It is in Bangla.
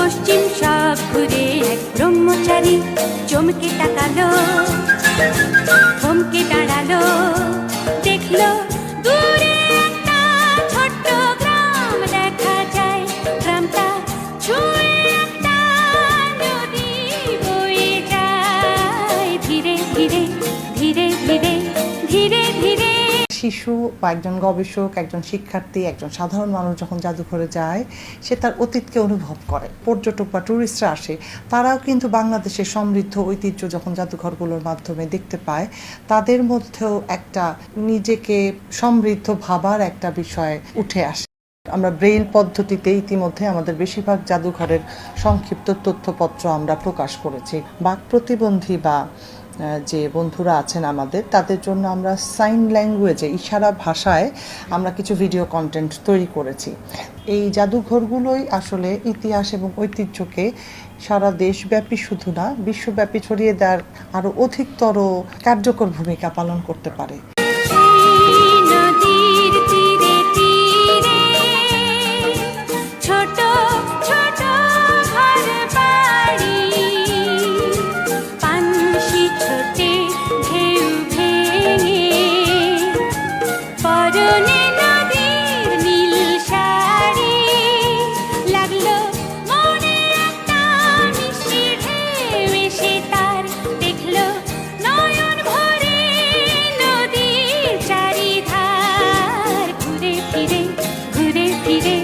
পশ্চিম সব ঘুরে এক ব্রহ্মচারী চমকে তাকালো, থমকে দাঁড়ালো, দেখলো দূরে একটা ছোট্ট গ্রাম দেখা যায়। গ্রামটা ছুঁয়ে একটা নদী বয়ে যায় ধীরে ধীরে ধীরে ধীরে ধীরে ধীরে। শিশু বা একজন গবেষক, একজন শিক্ষার্থী, একজন সাধারণ মানুষ যখন জাদুঘরে যায়, সে তার অতীতকে অনুভব করে। পর্যটক বা ট্যুরিস্টরা আসে, তারাও কিন্তু বাংলাদেশের সমৃদ্ধ ঐতিহ্য যখন জাদুঘরগুলোর মাধ্যমে দেখতে পায়, তাদের মধ্যেও একটা নিজেকে সমৃদ্ধ ভাবার একটা বিষয় উঠে আসে। আমরা ব্রেইল পদ্ধতিতে ইতিমধ্যে আমাদের বেশিরভাগ জাদুঘরের সংক্ষিপ্ত তথ্যপত্র আমরা প্রকাশ করেছি। বাক প্রতিবন্ধী বা যে বন্ধুরা আছেন আমাদের, তাদের জন্য আমরা সাইন ল্যাঙ্গুয়েজে, ইশারা ভাষায় আমরা কিছু ভিডিও কন্টেন্ট তৈরি করেছি। এই জাদুঘরগুলোই আসলে ইতিহাস এবং ঐতিহ্যকে সারা দেশব্যাপী শুধু না, বিশ্বব্যাপী ছড়িয়ে দেওয়ার আরও অধিকতর কার্যকর ভূমিকা পালন করতে পারে। ঘুরে ফিরে